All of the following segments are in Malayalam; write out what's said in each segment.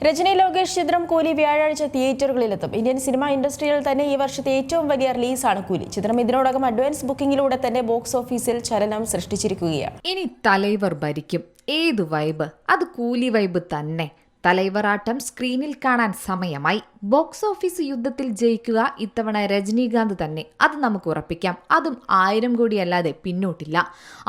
രജനി ലോകേഷ് ചിത്രം കൂലി വ്യാഴാഴ്ച തിയേറ്ററുകളിലെത്തും. ഇന്ത്യൻ സിനിമാ ഇൻഡസ്ട്രിയിൽ തന്നെ ഈ വർഷത്തെ ഏറ്റവും വലിയ റിലീസാണ് കൂലി. ചിത്രം ഇതിനോടകം അഡ്വാൻസ് ബുക്കിംഗിലൂടെ തന്നെ ബോക്സ് ഓഫീസിൽ ചലനം സൃഷ്ടിച്ചിരിക്കുകയാണ്. ഇനി തലൈവർ ഭരിക്കും. ഏതു വൈബ്? അത് കൂലി വൈബ് തന്നെ. തലൈവറാട്ടം സ്ക്രീനിൽ കാണാൻ സമയമായി. ബോക്സ് ഓഫീസ് യുദ്ധത്തിൽ ജയിക്കുക ഇത്തവണ രജനീകാന്ത് തന്നെ, അത് നമുക്ക് ഉറപ്പിക്കാം. അതും 1000 കോടി അല്ലാതെ പിന്നോട്ടില്ല.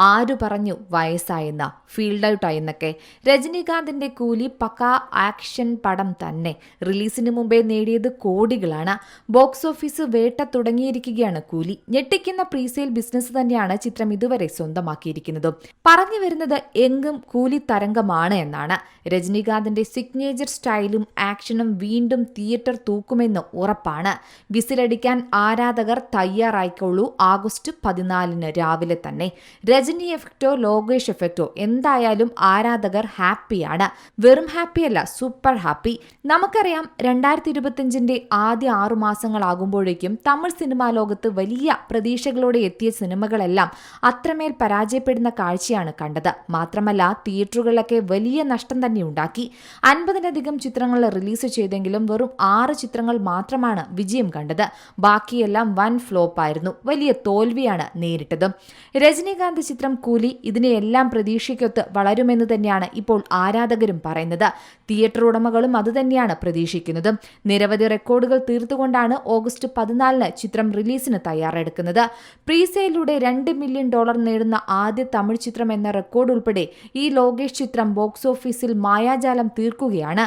ആരു പറഞ്ഞു വയസ്സായെന്ന, ഫീൽഡ് ഔട്ടായെന്നൊക്കെ. രജനീകാന്തിന്റെ കൂലി പക്കാ ആക്ഷൻ പടം തന്നെ. റിലീസിന് മുമ്പേ നേടിയത് കോടികളാണ്. ബോക്സ് ഓഫീസ് വേട്ട തുടങ്ങിയിരിക്കുകയാണ് കൂലി. ഞെട്ടിക്കുന്ന പ്രീസെയിൽ ബിസിനസ് തന്നെയാണ് ചിത്രം ഇതുവരെ സ്വന്തമാക്കിയിരിക്കുന്നത്. പറഞ്ഞു വരുന്നത് എങ്കും കൂലി തരംഗമാണ് എന്നാണ്. രജനീകാന്തിന്റെ സിഗ്നേച്ചർ സ്റ്റൈലും ആക്ഷനും വീണ്ടും തിയേറ്റർ തൂക്കുമെന്ന് ഉറപ്പാണ്. വിസിലടിക്കാൻ ആരാധകർ തയ്യാറായിക്കൊള്ളൂ. ആഗസ്റ്റ് 14 രാവിലെ തന്നെ. രജനി എഫക്റ്റോ ലോകേഷ് എഫക്റ്റോ എന്തായാലും ആരാധകർ ഹാപ്പിയാണ്. വെറും ഹാപ്പിയല്ല, സൂപ്പർ ഹാപ്പി. നമുക്കറിയാം 2025 ആദ്യ 6 മാസങ്ങളാകുമ്പോഴേക്കും തമിഴ് സിനിമാ ലോകത്ത് വലിയ പ്രതീക്ഷകളോടെ എത്തിയ സിനിമകളെല്ലാം അത്രമേൽ പരാജയപ്പെടുന്ന കാഴ്ചയാണ് കണ്ടത്. മാത്രമല്ല തിയേറ്ററുകളിലൊക്കെ വലിയ നഷ്ടം തന്നെ ഉണ്ടാക്കി. 50-ലധികം ചിത്രങ്ങൾ റിലീസ് ചെയ്തെങ്കിലും വെറും 6 ചിത്രങ്ങൾ മാത്രമാണ് വിജയം കണ്ടത്. ബാക്കിയെല്ലാം വൻ ഫ്ലോപ്പായിരുന്നു. വലിയ തോൽവിയാണ് നേരിട്ടത്. രജനീകാന്ത് ചിത്രം കൂലി ഇതിനെയെല്ലാം പ്രതീക്ഷയ്ക്കൊത്ത് വളരുമെന്ന് തന്നെയാണ് ഇപ്പോൾ ആരാധകരും പറയുന്നത്. തിയേറ്റർ ഉടമകളും അതുതന്നെയാണ് പ്രതീക്ഷിക്കുന്നത്. നിരവധി റെക്കോർഡുകൾ തീർത്തുകൊണ്ടാണ് ഓഗസ്റ്റ് 14 ചിത്രം റിലീസിന് തയ്യാറെടുക്കുന്നത്. പ്രീസെയിലൂടെ $2 മില്യൺ നേടുന്ന ആദ്യ തമിഴ് ചിത്രം എന്ന റെക്കോർഡ് ഉൾപ്പെടെ ഈ ലോകേഷ് ചിത്രം ബോക്സ് ഓഫീസിൽ മായാജാലം തീർക്കുകയാണ്.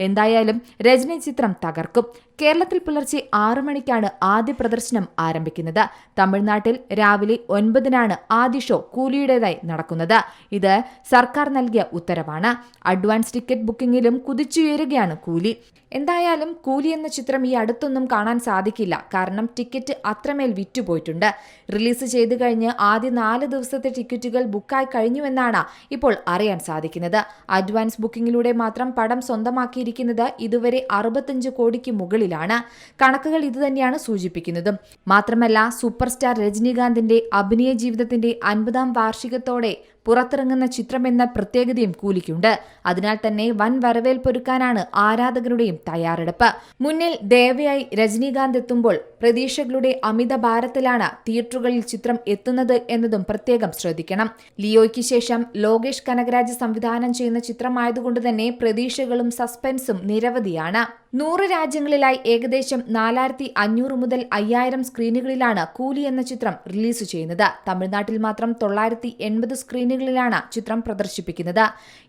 എന്തായാലും രജനി ചിത്രം തകർക്കും. കേരളത്തിൽ പുലർച്ചെ 6 മണിക്കാണ് ആദ്യ പ്രദർശനം ആരംഭിക്കുന്നത്. തമിഴ്നാട്ടിൽ രാവിലെ 9-നാണ് ആദ്യ ഷോ കൂലിയുടേതായി നടക്കുന്നത്. ഇത് സർക്കാർ നൽകിയ ഉത്തരവാണ്. അഡ്വാൻസ് ടിക്കറ്റ് ബുക്കിംഗിലും കുതിച്ചുയരുകയാണ് കൂലി. എന്തായാലും കൂലി എന്ന ചിത്രം ഈ അടുത്തൊന്നും കാണാൻ സാധിക്കില്ല. കാരണം ടിക്കറ്റ് അത്രമേൽ വിറ്റുപോയിട്ടുണ്ട്. റിലീസ് ചെയ്തു കഴിഞ്ഞ് ആദ്യ 4 ദിവസത്തെ ടിക്കറ്റുകൾ ബുക്കായി കഴിഞ്ഞുവെന്നാണ് ഇപ്പോൾ അറിയാൻ സാധിക്കുന്നത്. അഡ്വാൻസ് ബുക്കിംഗിലൂടെ മാത്രം പടം സ്വന്തമാക്കിയിരിക്കുന്നത് ഇതുവരെ 65 കോടിക്ക് മുകളിലാണ്. കണക്കുകൾ ഇതുതന്നെയാണ് സൂചിപ്പിക്കുന്നത്. മാത്രമല്ല സൂപ്പർ സ്റ്റാർ രജനീകാന്തിന്റെ അഭിനയ ജീവിതത്തിന്റെ 50-ാം വാർഷികത്തോടെ പുറത്തിറങ്ങുന്ന ചിത്രമെന്ന പ്രത്യേകതയും കൂലിക്കുണ്ട്. അതിനാൽ തന്നെ വൻ വരവേൽപ്പൊരുക്കാനാണ് ആരാധകരുടെയും തയ്യാറെടുപ്പ്. മുന്നിൽ ദേവയായി രജനീകാന്ത് എത്തുമ്പോൾ പ്രതീക്ഷകളുടെ അമിത ഭാരത്തിലാണ് തിയേറ്ററുകളിൽ ചിത്രം എത്തുന്നത് എന്നതും പ്രത്യേകം ശ്രദ്ധിക്കണം. ലിയോയ്ക്ക് ശേഷം ലോകേഷ് കനകരാജ് സംവിധാനം ചെയ്യുന്ന ചിത്രമായതുകൊണ്ട് തന്നെ പ്രതീക്ഷകളും സസ്പെൻസും നിരവധിയാണ്. 100 രാജ്യങ്ങളിലായി ഏകദേശം 4500 മുതൽ 5000 സ്ക്രീനുകളിലാണ് കൂലി എന്ന ചിത്രം റിലീസ് ചെയ്യുന്നത്. തമിഴ്നാട്ടിൽ മാത്രം 980 സ്ക്രീനുകളിലാണ് ചിത്രം പ്രദർശിപ്പിക്കുന്നത്.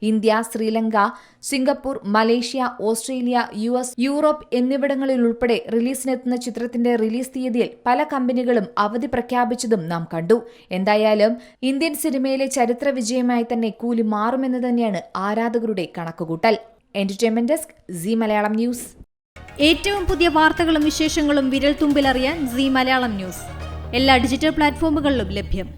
India, Sri Lanka, Singapore, Malaysia, Australia, US, Europe എന്നിവിടങ്ങളിൽ ഉൾപ്പെടെ റിലീസിനെത്തുന്ന ചിത്രത്തിന്റെ റിലീസ് തീയതിയിൽ പല കമ്പനികളും അവധി പ്രഖ്യാപിച്ചതും നാം കണ്ടു. എന്തായാലും ഇന്ത്യൻ സിനിമയിലെ ചരിത്ര വിജയമായി തന്നെ കൂലി മാറുമെന്ന് തന്നെയാണ് ആരാധകരുടെ കണക്കുകൂട്ടൽ. Entertainment desk, Zee Malayalam news. ഏറ്റവും പുതിയ വാർത്തകളും വിശേഷങ്ങളും വിരൽ തുമ്പിലറിയാൻ സീ മലയാളം ന്യൂസ് എല്ലാ ഡിജിറ്റൽ പ്ലാറ്റ്ഫോമുകളിലും ലഭ്യം.